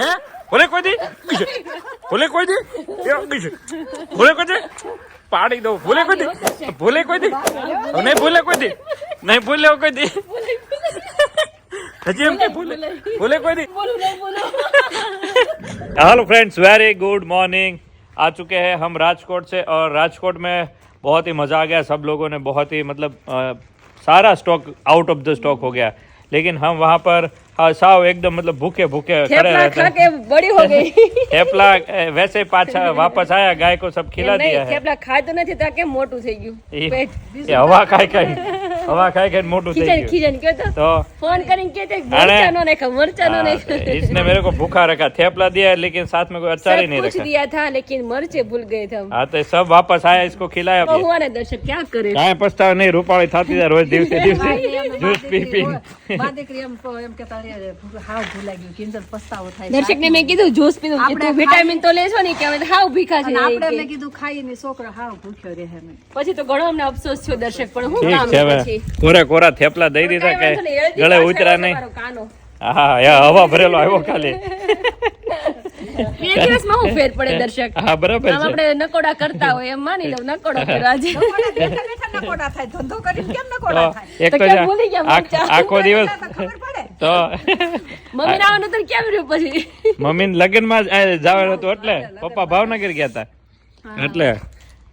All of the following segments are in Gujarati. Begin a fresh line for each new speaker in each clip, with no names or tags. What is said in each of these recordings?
હે બોલે કોઈ દી બોલે કોઈ દી બોલે કોઈ દી પાડી દો બોલે કોઈ દી બોલે કોઈ દી નહીં બોલે કોઈ દી નહીં બોલે કોઈ દી हजी हम क्या बोले बोले कोई नहीं hello friends very good morning आ चुके हैं हम राजकोट से और राजकोट में बहुत ही मज़ा आ गया सब लोगों ने बहुत ही मतलब सारा stock out of the stock हो गया लेकिन हम वहाँ पर साव एकदम मतलब भूखे भूखे खड़े रहते हैं
बड़ी हो गई
थेपला वैसे पाछा वापस आया गाय को सब खिला दिया है
थेपला खाय तो नहीं था के मोटू થઈ ગયું પેટ
हवा खाई मोटू થઈ ગયું
खीजन क्यों तो फोन કરીને कहते मरचा नो नहीं
इसने मेरे को भूखा रखा थेपला दिया लेकिन साथ में कोई अचार ही नहीं रखा
दिया था लेकिन मरचे भूल गए थे हम
हाँ तो सब वापस आया इसको खिलाया
हुआ ना दर्शक क्या करे
काई पछतावा नहीं रूपाળી थाती જાય રોજ દિવસે જૂસ પી પી
બા દીકરી એમ કહેતા હાવ ભૂલાઈ ગયું કિંજલ પસ્તાવો થાય
દર્શક ને મેં કીધું જ્યુસ પીધું કે વિટામિન તો લેશો ને કે હવે હાવ ભીખા છે
આપણે મેં કીધું ખાઈ ને છોકરો હાવ ભૂખ્યો રહે ને
પછી તો ઘણો અમને અફસોસ થયો દર્શક પણ હું
ઠીક
કામ
છે હવે
પછી
કોરા કોરા થેપલા દઈ દીધા કે ગળે ઉતરા નહીં હા હવા ભરેલો આવ્યો ખાલી
બે દિવસમાં હું ફેર પડે દર્શક
હા બરાબર છે
આપણે નકોડા કરતા હોય એમ માની લઉં નકોડા કરવા આજે
નકોડા થાય ધંધો કરીને કેમ નકોડા થાય
એક તો આખો દિવસ તો
મમ્મી આવવાનું તો કેમ રહ્યું પછી
મમ્મી લગ્ન માં જવાનું હતું એટલે પપ્પા ભાવનગર ગયા હતા એટલે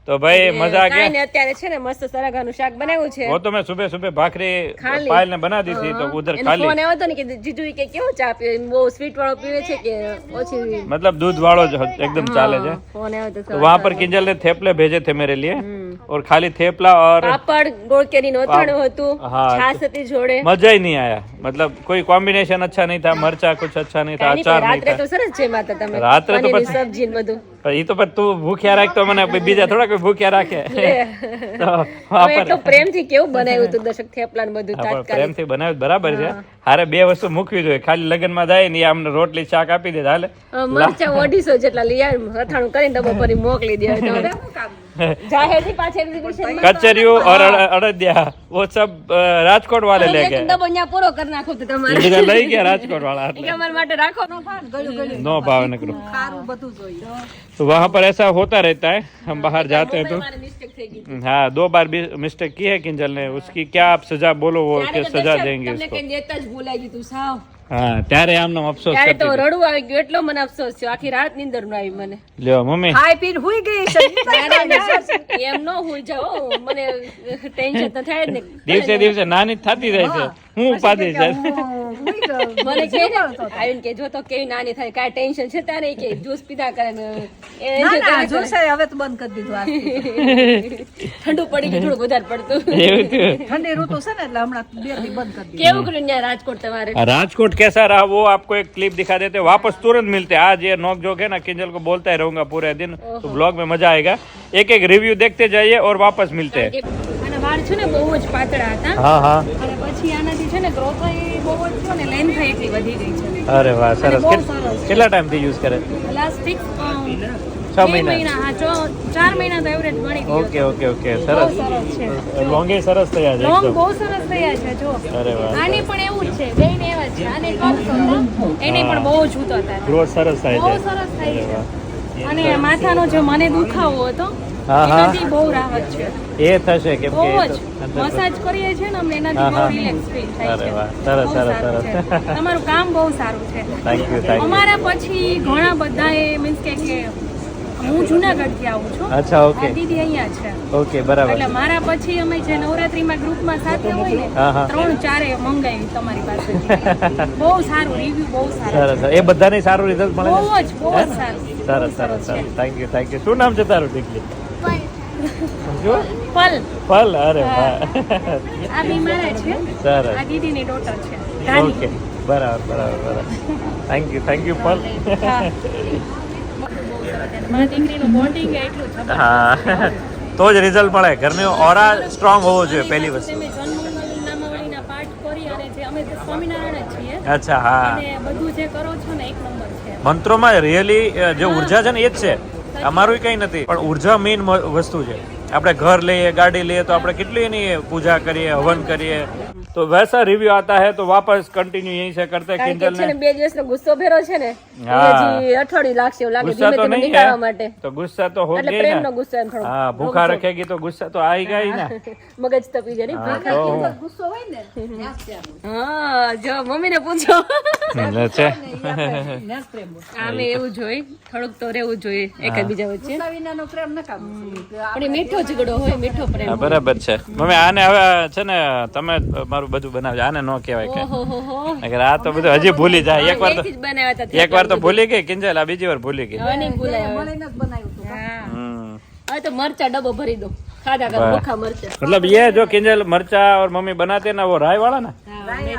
तो भाई मजा आ गया
અત્યારે છે ને મસ્ત સરાગાનું શાક બનાવ્યું છે
वो तो मैं सुबह सुबह भाखरी पायल ने बना दी थी तो उधर खा ली
फोन આવ્યો હતો ને કે જીજુ કે કેવો ચા પીવે બહુ સ્વીટ વાળો પીવે છે કે ઓછી
मतलब दूध वालो जो एकदम चाले છે
फोन આવ્યો
तो वहाँ पर किंजल ने थेपले भेजे थे मेरे लिए और खाली थेपला और
પાપડ ગોળ કેરીનું અથાણું હતું છાશ હતી જોડે
मजा ही नहीं आया मतलब कोई कॉम्बिनेशन अच्छा नहीं था मरचा कुछ अच्छा नहीं था अचार नहीं
રાત્રે
था
તો સરસ છે માતા તમે
રાત્રે તો
પનીરની સબ્જી ને બધું
ये तो पर तू भूख्या राख तो मैंने बीजा थोड़ा कोई भूख्या राखे तो वहाँ पर
એટલો પ્રેમથી કેવું બનાવ્યું હતું દર્શક થેપલા ને બધું તાત્કાલિક
પ્રેમથી બનાવ્યું બરાબર છે હારે બે વસ્તુ મૂકવી જોઈએ ખાલી લગનમાં જાય ને અમને રોટલી શાક આપી દે હાલે
મરચા 250 જેટલા લઈ આવી અથાણું કરીને ડબ્બો ભરી મોકલી દે જાહેર થી પાછે એક્ઝિબિશન
कचरियो और अड़दिया वो सब राजकोट वाले ले गए
ડબ્બો અહીંયા પૂરો કરી નાખો તો તમારે
બીજા લઈ ગયા રાજકોટ વાળા
કે અમારા માટે રાખો
नो भाव नकरो
ખારું બધું જોઈએ
तो वहाँ पर ऐसा होता रहता है हम बाहर जाते हैं तो
મારી મિસ્ટેક થઈ ગઈ
हाँ 2 बार भी मिस्टेक की है किंजल ने उसकी क्या आप सजा बोलो वो
ત્યારે
क्या
તો
सजा
દર્શક
देंगे
તમને
उसको
કઈ દેતા જ ભૂલાઈ ગયું તું સાવ
हाँ ત્યારે આમનો અફસોસ
ત્યારે તો
કરતી
રડવું આવી ગયું એટલો મને અફસોસ થયો આખી રાત નીંદર ન આવી મને
લ્યો મમ્મી
ખાઈ પીને હુઈ ગઈ
એમ ન હોઈ જાઓ મને ટેન્શન તો થાય જ ને
દિવસે દિવસે નાની થતી જાય છે હું ઉપાધિ છે
મને કે આવીને કે જો તો કેવી નાની થાય કાંઈ ટેન્શન છે તારે કે જ્યુસ પીધા કરે ને
હવે તો બંધ કરી દીધું
ઠંડુ પડી ગયું થોડું વધારે પડતું
એવું થયું
ઠંડી ઋતુ છે ને એટલે હમણાં 2 દી બંધ કરી
કેવું કર્યું ત્યાં રાજકોટ તમારે
राजकोट कैसा रहा वो आपको एक क्लिप दिखा देते हैं वापस तुरंत मिलते हैं आज ये नोक जोक है ना किंजल को बोलता ही रहूंगा पूरे दिन तो ब्लॉग में मजा आएगा एक एक रिव्यू देखते जाइए और वापस मिलते हैं
આના વાળ છે ને બહુ જ પાતળા હતા
हाँ हाँ
અને પછી આનાથી છે ને ગ્રોથ બહુ જ થયો ને લેન્થ એટલી વધી ગઈ છે
अरे वाह सरस
બહુ સરસ
કેટલા ટાઈમ થી યુઝ કરે
લાસ્ટ
6 મહિના
હા 4 મહિના તો એવરેજ ગણી દીધો
ઓકે ઓકે ઓકે સરસ
સરસ છે
લોંગે સરસ થયા છે
લોંગ
એકદમ
બહુ સરસ થયા છે જો
અરે વાહ
આની પણ એવું જ છે બેને એવા જ છે આને કપ એની પણ બહુ જ ઉતો હતા
ગ્રોથ સરસ થાય
બહુ
છે
સરસ થાય છે અને માથાનો જે મને દુખાવો હતો
હા હા
એનાથી બહુ રાહત છે
એ થશે કેમ
બહુ
કે
જ મસાજ કરીએ છીએ ને અમને એનાથી બહુ રિલેક્સ ફીલ થાય
અરે
છે
વાહ સરસ
બહુ
સરસ
સારું
સરસ
છે. તમારું કામ બહુ સારું છે
થેન્ક યુ
અમારા પછી ઘણા બધાએ મીન્સ કે હું જુનાગઢથી આવું છું
અચ્છા ઓકે
આ દીદી અહીંયા છે
ઓકે બરાબર
એટલે મારા પછી અમે જે નવરાત્રીમાં ગ્રુપમાં સાથે હોય ને
હા, હા.
3-4 મંગાવી તમારી પાસે બહુ સારું રિવ્યુ બહુ સારું
સરસ એ બધાને સારું રિઝલ્ટ મળે
બહુ
છે
જ બહુ જ સારું
સરસ સરસ સરસ થેન્ક યુ શું નામ છે તારું દીકરી શું
પલ
પલ અરે વાહ
આ બી મારા છે
સરસ
આ દીદીની ડોટર છે ધાની.
ઓકે બરાબર થેન્ક યુ પલ
હા. મારા દીકરીનું બોન્ડિંગ એટલું છે
હા તો જ રિઝલ્ટ મળે ઘરનો ઓરા સ્ટ્રોંગ હોવો જોઈએ પહેલી વસ્તુ
તમે જન્મમંગલ નામાવળીના પાઠ કરી અને જે અમે તો સ્વામિનારાયણ જ છીએ
અચ્છા હા
અને બધું જે કરો છો ને એક નંબર છે
મંત્રોમાં રિયલી જે ઉર્જા છે ને એ જ છે અમારું કંઈ નથી પણ ઉર્જા મેઇન વસ્તુ છે આપણે ઘર લઈએ ગાડી લઈએ તો આપણે કેટલી એની પૂજા કરીએ હવન કરીએ तो वैसा रिव्यू आता है तो वापस कंटिन्यू यहीं से करते हैं
કારણ કે
किंजल
છે
ने
ને 2 દિવસનો ગુસ્સો ભેરો છે ને
હા.
હજી અઠવાડિયું લાગશે એવું લાગે
गुस्सा
ધીમે
तो
ધીમે
नहीं
નીકાળવા
है
માટે
तो गुस्सा तो हो
એટલે
गई
પ્રેમનો
ना
ગુસ્સો એમ થોડો
हाँ भूखा रखेगी तो गुस्सा तो आएगा ही ना
મગજ તપી જાય ને
हाँ,
ભૂખ.
तो
ગુસ્સો હોય ને ન્યાસ પ્રેમ.
હા જો મમ્મીને પૂછો
अच्छा
ઈ આપણે ન્યાસ પ્રેમ હોય.
આમે એવું જોઈ થોડુંક તો રહેવું જોઈએ એકબીજા વચ્ચે
ગુસ્સા વિનાનો પ્રેમ ન કામ.
પણ એ મીઠો ઝઘડો હોય મીઠો પ્રેમ
હા, બરાબર છે મમ્મી આને હવે છે ને તમે મારું બધું બનાવજો આને ન કહેવાય કે
ઓહો
નકર આ તો બધું હજી ભૂલી જાય એકવાર તો
બનાવ્યા હતા
એકવાર તો ભૂલી ગઈ કિંજલ આ બીજી વાર ભૂલી ગઈ
હવે નહીં ભૂલાય હવે.
મળીને જ બનાવ્યું હતું.
હા.
हम्म।
હવે તો મરચા ડબ્બો ભરી દો ખાધા કરો
वाह।
ભૂખા મરચા
मतलब ये जो किंजल मरचा और मम्मी बनाते हैं ना वो राय वाला ना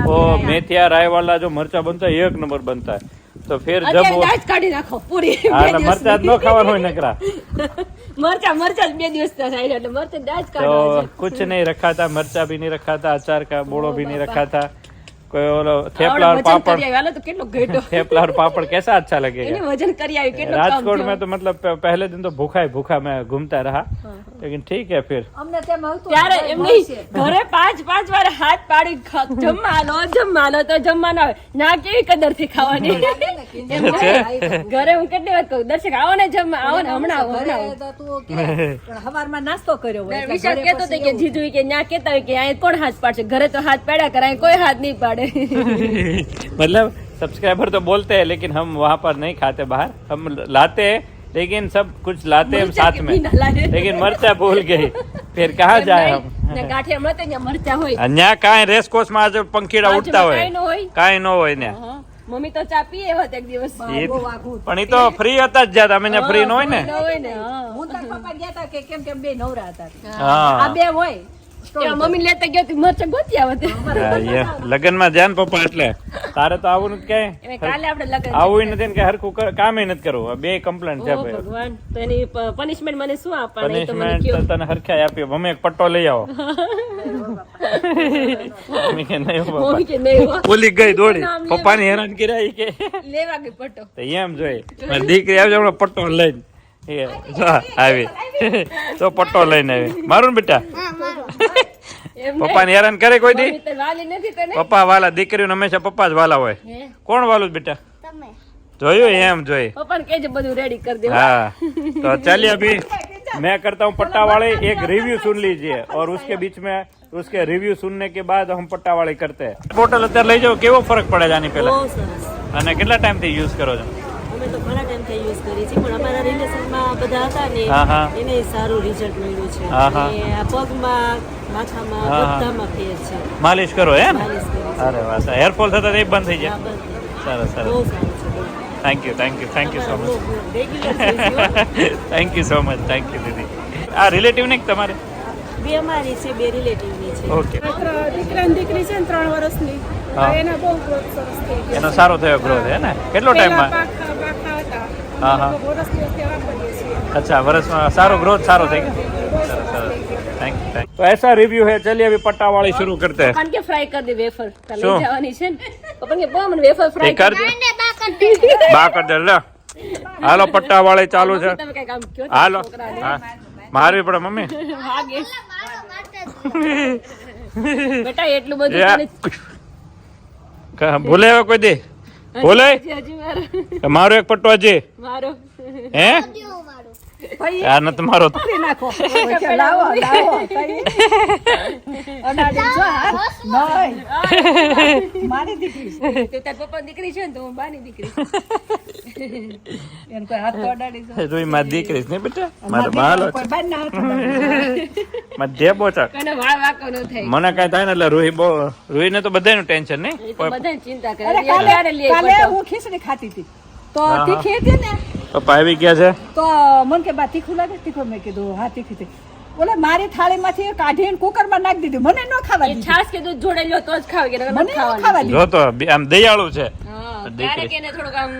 वो मेथिया राय वाला जो मरचा बनता है एक नंबर बनता है तो फिर जब
અત્યારે
वो
દાજ કાઢી નાખો પૂરી
हाँ ना मरचा ज न खाવાનું હોય નકરા
મરચા જ 2 દિવસ થાય એટલે મરચા દાજ
तो
કાઢવા છે
कुछ नहीं रखा था मरचा भी नहीं रखा था अचार का बोड़ो भी नहीं रखा था कोई वो थेपला और
વજન
पापड़
કરી આવી હાલો તો કેટલો ઘેટો
थेपला और पापड़ कैसा अच्छा लगेगा
એને વજન કરી આવી કેટલો કામ
राजकोट
થયો.
में तो मतलब पहले दिन तो भूखा ही भूखा मैं घूमता रहा लेकिन ठीक है फिर
અમને તેમ હતું
ત્યારે એમ નહીં ઘરે પાંચ વાર હાથ પાડી જમવા લો તો જમવા ના આવે ના કેવી કદરથી ખાવાની એમ નહીં. ઘરે હું કેટલી વાત કહું દર્શક આવો ને જમવા આવો ને હમણાં આવો, હમણાં આવો.
તો તું કે પણ હવારમાં નાસ્તો કર્યો હોય એટલે
વિશાલ
ઘરે
કહેતો હતો કે જીજુ કે ન્યા કેતા હોય કે અહીંયા કોણ હાથ પાડશે ઘરે તો હાથ પાડ્યા કરાય કોઈ હાથ નહીં પાડે
मतलब सब्सक्राइबर तो बोलते हैं लेकिन हम वहाँ पर नहीं खाते बाहर हम लाते हैं लेकिन सब कुछ लाते हैं हम साथ में
ના લાગે.
लेकिन मरचा भूल गए फिर कहाँ जाए हम
ને ગાંઠિયા મળે તો ત્યાં મરચા હોય
अन्या कांई रेस कोर्स में आज पंखीड़ा उठता
બાજુમાં કાંઈ ન
હોય
હોય.
कांई न હોય ને
હા. મમ્મી તો ચા પીએ હોત એક દિવસ
ઈ પણ ઈ તો ફ્રી હતા જ જ્યાં અમે ફ્રી ન હોય ને
ન હોય ને હા.
હું તાર પપ્પા ગયા હતા કે કેમ કેમ બે નવરા હતા
હા
આ બે હોય
ત્યાં મમ્મી લેતા ગયો તો મરચા ગોતી આવત
લગ્ન માં ધ્યાન પપ્પા એટલે તારે તો આવું નથી ક્યાંય
એમે કાલે આપણે લગન
આવું નથી ને કે હરખું કામ નથી કરવું બે કમ્પ્લેન્ટ છે
ઓ
ભાઈ
ભગવાન તો એની પનિશમેન્ટ મને શું આપવાની એ તો મને
પનિશમેન્ટ
કયો
તને હરખાઈ આપ્યો મમ્મી એક પટ્ટો લઈ આવો મમ્મી કે નહીં હો
મમ્મી
પપ્પા
કે નહીં હો.
ઓલી ગઈ દોડી
નામ લેવા.
પપ્પાની હેરાન કર્યા ઈ કે
લેવા ગઈ પટો
તો એમ જોઈ મારી દીકરી આવજે હમણાં પટ્ટો લઈને એ જો આવી તો પટ્ટો લઈને આવી મારું ને બેટા
એમ
પપ્પાને હેરાન કરે કોઈ દી
મમ્મી તો વાલી નથી તને
પપ્પા વાલા દીકરીઓને હંમેશા પપ્પા જ વાલા હોય
હે?
કોણ વાલું બેટા જોયું એમ જોઈ
પપ્પાને કહેજે બધું રેડી કરી દે
हाँ तो चलिए अभी मैं करता हूँ पट्टा वाले एक रिव्यू सुन लीजिए और उसके बीच में उसके रिव्यू सुनने के बाद हम पट्टा वाले करते हैं बोटल અત્યારે લઈ જાઓ કેવો ફરક પડે આની પહેલા
બહુ સરસ
અને કેટલા ટાઈમ થી યુઝ કરો છો
અમે તો ઘણા ટાઈમથી યુઝ કરીએ છીએ પણ અમારા રિલેશનમાં બધા હતા ને
હા, હા.
એને સારું રિઝલ્ટ મળ્યું છે
હા, હા.
અને આ પગમાં માથામાં
હા, હા.
બધામાં ફેર છે
માલિશ કરો હે ને
માલિશ કરી છે.
અરે વાહ હેરફોલ થતા તે બંધ થઈ
આ
જાય
બંધ.
સરસ
બહુ
સરસ
સારું છે
thank you so much
regular
thank you so much thank you દીદી આ રિલેટિવ ને તમારે
બે અમારી છે બે રિલેટિવની છે
ઓકે
દીકરા ને દીકરી છે ને 3 વર્ષની
હા.
એના બહુ growth સરસ થઈ ગઈ
એનો સારો થયો ગ્રોથ હે ને કેટલો
પહેલા
ટાઈમમાં
પાકા હતા
હા, હા.
વર્ષ દિવસથી વાપરીએ છીએ
अच्छा વર્ષમાં સારો ग्रोथ સારો થઈ ગયો સરસ સરસ થેન્ક યુ तो ऐसा रिव्यू है चलिए अभी पट्टा वाली शुरू करते हैं
પપ્પાને કે ફ્રાય કરી દે વેફર કાલે
શું?
જવાની છે ને પપ્પાને કે બા મને વેફર
એ
ફ્રાય
કર દે બા કર દે લે હાલો પટ્ટા વાળી ચાલુ છે
તમે કઈ કામ કયો
હાલો હા મારવી પડે મમ્મી
ભાગે બેટા એટલું બધું
યા.
તને
ભૂલે હવે કોઈ દી ભૂલે
હજી મારો
મારો એક પટ્ટો હજી
મારો
હે આ નથી મારો તો.
નાખો લાવો લાવો અડાડી જો હા નહીં મારી દીકરી છે.
તો તાર પપ્પા દીકરી છે ને તો હું બાની દીકરી
એને કોઈ હાથ તો અડાડી જો
જોઈ મારી દીકરી છે ને બેટા મારો બાલો
કોઈ બાર ના હાથ અડાડી.
મારે ધેબો છે
કને વાળ વાકો ન થાય
મને કઈ થાય ને એટલે રૂહીને તો બધાનું ટેન્શન નહીં
એ તો બધાને ચિંતા કરે
અરે
ત્યારે લે
કાલે
પટો.
હું ખીચડી ખાતી હતી તો
હા, હા.
તીખી હતી ને
પપ્પા આવી ગયા છે
તો મને કે બા તીખું લાગે તીખું મેં કીધું હા તીખી હતી ઓલે મારી થાળીમાંથી કાઢીને કુકરમાં નાખી દીધી મને ન ખાવા
એ
દીધી
છાશ કે દૂધ જોડે લ્યો તો જ ખાવ કે નકર
મને
નથી
ન
ખાવાનું.
ખાવા દીધી
જો તો આમ દયાળુ છે
હા
દીકરી.
ક્યારેક એને થોડુંક આમ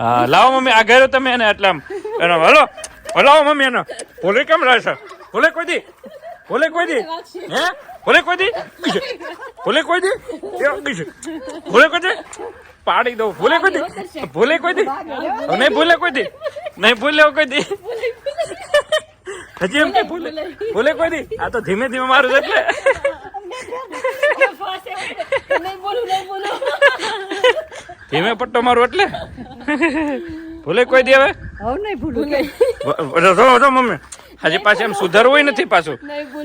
હા લાવો મમ્મી આ ઘરે તમે એને એટલે આમ એનો હલો હલાવો મમ્મી એનો ભૂલે કેમ રહેશે ભૂલે કોઈ દી ભૂલે કોઈ દી હે ભૂલે કોઈ દી ભૂલે કોઈ દી ભૂલે કોઈ દી પાડી દો ભૂલે કોઈ દી ભૂલે કોઈ દી નહીં ભૂલે કોઈ દી નહીં ભૂલે કોઈ દી હજી એમ કે ભૂલે ભૂલે કોઈ દી આ તો ધીમે ધીમે મારું છે એટલે
નહીં બોલું
ધીમે પટ્ટો મારું એટલે ભૂલે કોઈ દી હવે
હવે નહીં ભૂલું
જો મમ્મી હજી પાછું એમ સુધરવું નથી પાછું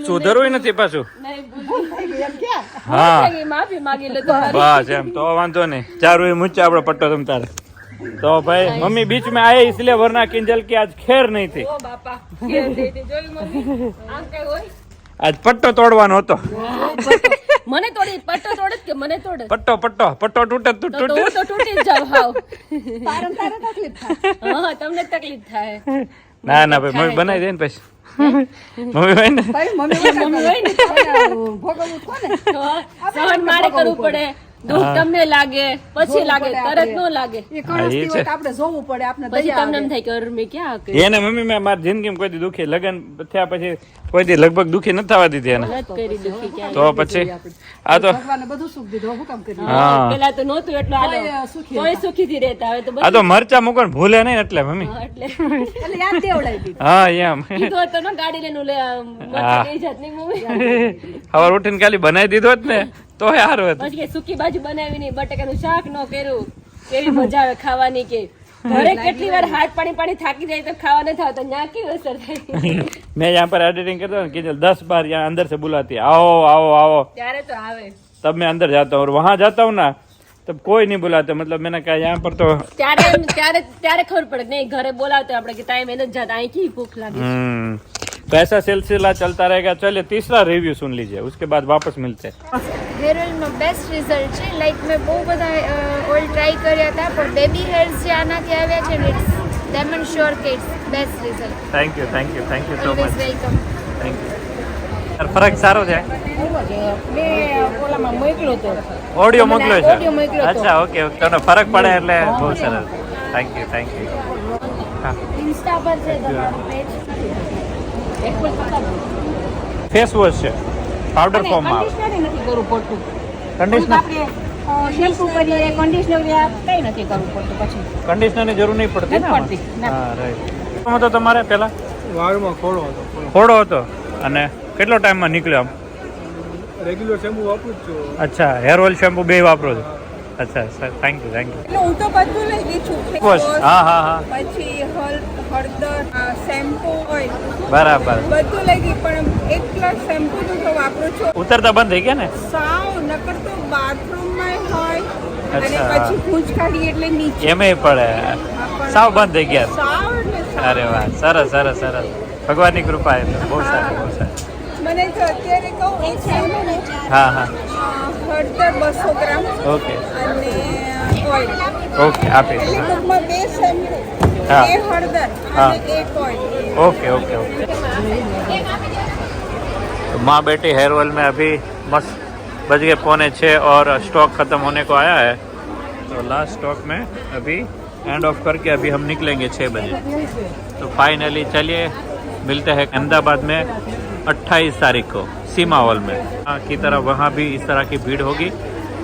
સુધરવું નથી પાછું
નહીં બોલું
ભૂલ થઈ ગઈ એમ ક્યાં
હા
માફી માગી લે તો
बस એમ તો વાંધો નહીં ચારું એ મુચ્ચા આપણો પટ્ટો તમ તારે तो भाई मम्मी बीच में आए इसलिए वरना किंजल की आज खैर नहीं थी
ઓ બાપા કેમ દેતી જોઈ મમ્મી આમ કઈ હોય
आज પટ્ટો તોડવાનો હતો
મને તોડી પટ્ટો તોડે કે મને તોડે
પટ્ટો તૂટે
તો હું તો તૂટી જ જાઉં હાવ
તારે તકલીફ થાય
હા તમને તકલીફ થાય
ના ભાई મમ્મી બનાવી દે ને પછી મમ્મી હોય ને
ભાઈ મમ્મી
મમ્મી હોય ને
ભોગવવું કોને
સહન મારે કરવું પડે દુઃખ તમને લાગે પછી લાગે તરત ન લાગે
એ કણસતી હોય તો આપણે જોવું પડે આપણે
પછી
દયા
તમને એમ
આવે.
થાય કે અરે મેં ક્યાં કર્યું
એને મમ્મી મેં મારી જિંદગીમાં કોઈ દી દુખી લગ્ન થયા પછી કોઈ દી લગભગ દુખી નથી થવા દીધી એને
નથી કરી દુઃખી ક્યાં
તો પછી આ તો
ભગવાને બધું સુખ દીધું હું કામ કરી
હા
પેલા તો નહોતું એટલું
તોય
આલો
સુખી
તોય સુખીથી રહેતા હવે તો
આ તો મરચા મૂકો ને ભૂલે નહીં એટલે મમ્મી
એટલે
એટલે યાદ દેવડાવી દીધું
હા એમ
કીધું હતું ને ગાડી લઈને લે મરચા લઈ જાત નહીં મમ્મી
હવે ઉઠીને ખાલી બનાવી દીધો જ ને તો સારું હતું
પછી કે સૂકી ભાજી બનાવી નહીં બટાકાનું શાક ન કર્યું કેવી મજા આવે ખાવાની કે ઘરે કેટલી વાર હાથ પાણી થાકી જાય તો ખાવા નથી આવતા ન્યા કેવી અસર થાય
मैं यहाँ पर एडिटिंग करता हूँ किंजल 10 बार यहाँ अंदर से बुलाती है आओ आओ आओ
ત્યારે તો આવે
तब मैं अंदर जाता हूँ और वहाँ जाता हूँ ना तब कोई नहीं बुलाते मतलब मैंने कहा यहाँ पर तो
ત્યારે ખબર પડે નહીં ઘરે બોલાવતો આપણે કે ટાઈમ એને જ જાતા અહીં की भूख लागी
तो ऐसा सिलसिला चलता रहेगा चलिए तीसरा रिव्यू सुन लीजिए उसके बाद वापस मिलते हैं
हेयर ऑइलમાં બેસ્ટ રિઝલ્ટ છે લાઈક મેં બહુ બધા ઓઇલ ટ્રાય કર્યા હતા પણ બેબી હેર્સ જે આનાથી આવ્યા છે ને ઇટ્સ ડેમન શ્યોર કે it's best result
thank you so
always
much
welcome
thank you फरक सारो है
મેં ઓલામાં મોકલ્યો તો
ઓડિયો મોકલ્યો છે
ઓડિયો મોકલ્યો હતો.
અચ્છા ઓકે તમને ફરક પડે એટલે બહુ સરસ થેન્ક યુ હા
ઇન્સ્ટા પર છે તમારું પેજ
ફેસ વોશ છે પાવડર ફોર્મમાં આવે
કન્ડિશનર નથી કરવું પડતું
કન્ડિશનર
આપણે શેમ્પુ કરીએ કન્ડિશનર કઈ નથી કરવું પડતું પછી
કન્ડિશનરની જરૂર નહીં પડતી ને
નથી પડતી,
આમાં? હા રાઈટ તો તમારે પહેલા
વાળમાં ખોડો હતો
ખોડો હતો અને કેટલો ટાઈમમાં નીકળ્યો આમ
રેગ્યુલર શેમ્પુ વાપરું જ છું
અચ્છા હેર ઓઇલ શેમ્પુ બે વાપરો છો અચ્છા સર થેન્ક યુ
એટલે હું તો બધું લઈ ગઈ છું
વોશ હા
પછી હળદર શેમ્પુ ઓઇલ
બરાબર
બધું લઈ ગઈ પણ એકલા શેમ્પુ તો વાપરું છું
ઉતરતા બંધ થઈ ગયા ને
સાવ નકર તો બાથરૂમમાં હોય અને
અચ્છા.
પછી ભૂંજ કાઢી એટલે નીચે
એમેય પડે સાવ બંધ થઈ ગયા
સાવ એટલે સાવ.
અરે વાહ સરસ ભગવાનની કૃપા એટલે બહુ સારું
મને તો અત્યારે કહું એક શેમ્પુ
હા
હળદર 200 ગ્રામ
ઓકે
અને ઓઇલ
ઓકે આપી
એટલે ટૂંકમાં બે શેમ્પુ
હા.
બે હળદર
હા.
અને એક ઓઇલ
ओके तो माँ बेटी हेयर ऑयल में अभी मस्त बज गए 5:45 और स्टॉक ख़त्म होने को आया है तो लास्ट स्टॉक में अभी एंड ऑफ करके अभी हम निकलेंगे 6 बजे तो फाइनली चलिए मिलते हैं अहमदाबाद में 28 तारीख को सीमा हॉल में की तरह वहाँ भी इस तरह की भीड़ होगी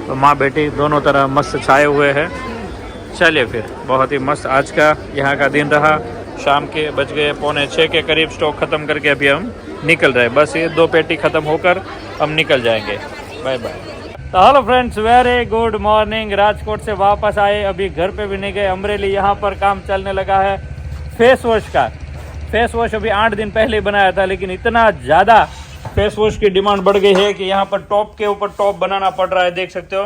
तो माँ बेटी दोनों तरह मस्त छाए हुए हैं चलिए फिर बहुत ही मस्त आज का यहाँ का दिन रहा शाम के बज गए 5:45 के करीब स्टॉक ख़त्म करके अभी हम निकल रहे हैं बस ये 2 पेटी ख़त्म होकर हम निकल जाएंगे बाय बाय तो hello friends very good morning Rajkot से वापस आए अभी घर पे भी नहीं गए अमरेली यहाँ पर काम चलने लगा है फेस वॉश का फेस वॉश अभी 8 दिन पहले ही बनाया था लेकिन इतना ज़्यादा फेस वॉश की डिमांड बढ़ गई है कि यहाँ पर टॉप के ऊपर टॉप बनाना पड़ रहा है देख सकते हो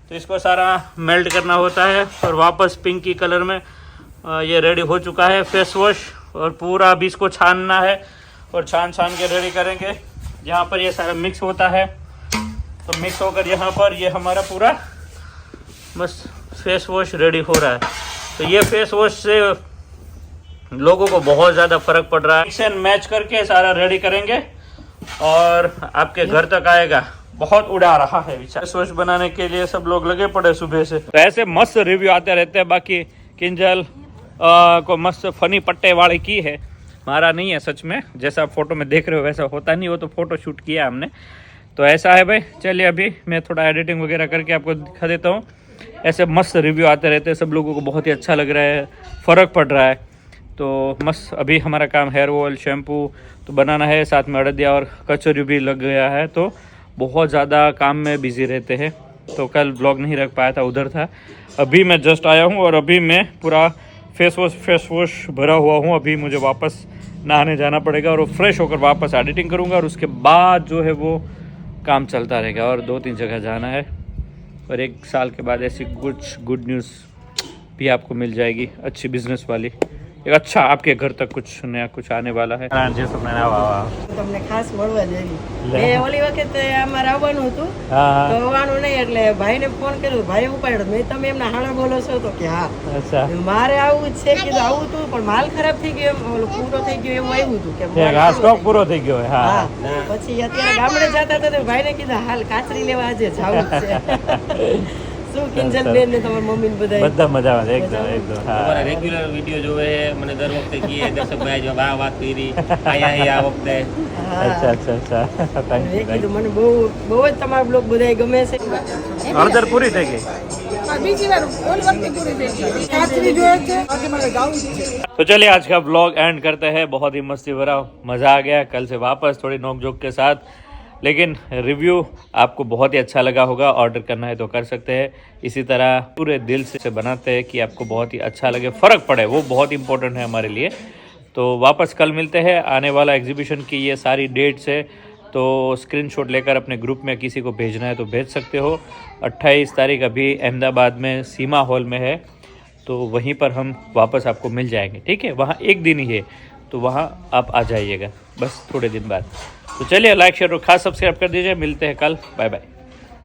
तो इसको सारा मेल्ट करना होता है और वापस पिंकी कलर में ये रेडी हो चुका है फेस वॉश और पूरा अभी इसको छानना है और छान के रेडी करेंगे यहाँ पर ये सारा मिक्स होता है तो मिक्स होकर यहाँ पर ये हमारा पूरा बस फेस वॉश रेडी हो रहा है तो ये फेस वॉश से लोगों को बहुत ज़्यादा फर्क पड़ रहा है मिक्स एंड मैच करके सारा रेडी करेंगे और आपके घर तक आएगा बहुत उड़ा रहा है फेस वॉश बनाने के लिए सब लोग लगे पड़े सुबह से तो ऐसे मस्त रिव्यू आते रहते हैं बाकी किंजल को मस्त फनी पट्टे वाली की है मारा नहीं है सच में जैसा आप फोटो में देख रहे हो वैसा होता नहीं वो तो फोटो शूट किया हमने तो ऐसा है भाई चलिए अभी मैं थोड़ा एडिटिंग वगैरह करके आपको दिखा देता हूँ ऐसे मस्त रिव्यू आते रहते हैं सब लोगों को बहुत ही अच्छा लग रहा है फ़र्क पड़ रहा है तो मस्त अभी हमारा काम हेयर ऑयल शैम्पू तो बनाना है साथ में अड़दिया और कचौरी भी लग गया है तो बहुत ज़्यादा काम में बिजी रहते हैं तो कल ब्लॉग नहीं रख पाया था, उधर था। अभी मैं जस्ट आया हूँ और अभी मैं पूरा फेस वॉश भरा हुआ हूँ। अभी मुझे वापस नहाने जाना पड़ेगा और फ्रेश होकर वापस एडिटिंग करूँगा और उसके बाद जो है वो काम चलता रहेगा। और 2-3 जगह जाना है और 1 साल के बाद ऐसी कुछ गुड न्यूज़ भी आपको मिल जाएगी, अच्छी बिजनेस वाली। एक अच्छा आपके घर तक कुछ नया कुछ आने वाला है।
તમને ખાસ મળવા જઈ મેં ઓલી વખતે અમારે આવવાનું હતું તો આવવાનું નહીં એટલે ભાઈને ફોન કર્યો, ભાઈ ઉપાડ્યો. મેં તમે એમના હાણા બોલો છો તો કે હા
अच्छा
મારે આવું જ છે કીધું આવું હતું પણ માલ ખરાબ થઈ ગયો એમ ઓલું પૂરો થઈ ગયો એવું આવ્યું હતું કે માલ પૂરો
स्टॉक पूरा થઈ ગયો
હા
હા
પછી અત્યારે ગામડે જતા હતા તો ભાઈને કીધું હાલ કાચરી લેવા આજે જાવું જ છે. શું કિંજલ બેન ને તમારી મમ્મી ને બધા
બધા મજામાં છે એકદમ એકદમ હા
તમારા રેગ્યુલર વિડીયો જોવે છે મને દર વખતે કીએ દર્શકભાઈ જો આ વાત કરી અહીંયા આ વખતે
अच्छा अच्छा अच्छा थैंक
મેં
यू
કીધું મને બહુ બહુ જ તમારા બ્લોગ બધાય ગમે છે.
અડધર પૂરી થઈ ગઈ
બીજી વાર ઓલી વખતે પૂરી થઈ ગઈ કાચરી જોઈએ છે આજે મારે જાવું છે.
तो चलिए आज का ब्लॉग एंड करते हैं। बहुत ही मस्ती भरा मज़ा आ गया कल से वापस थोड़ी नोक झोंक के साथ। लेकिन रिव्यू आपको बहुत ही अच्छा लगा होगा, ऑर्डर करना है तो कर सकते हैं। इसी तरह पूरे दिल से बनाते हैं कि आपको बहुत ही अच्छा लगे, फ़र्क पड़े, वो बहुत इंपॉर्टेंट है हमारे लिए। तो वापस कल मिलते हैं। आने वाला एग्जीबिशन की ये सारी डेट्स है तो स्क्रीनशॉट लेकर अपने ग्रुप में किसी को भेजना है तो भेज सकते हो। 28 तारीख अभी अहमदाबाद में सीमा हॉल में है तो वहीं पर हम वापस आपको मिल जाएंगे, ठीक है। वहाँ एक दिन ही है तो वहाँ आप आ जाइएगा बस थोड़े दिन बाद। तो चलिए लाइक शेयर और खास सब्सक्राइब कर दीजिए। मिलते हैं कल, बाय बाय।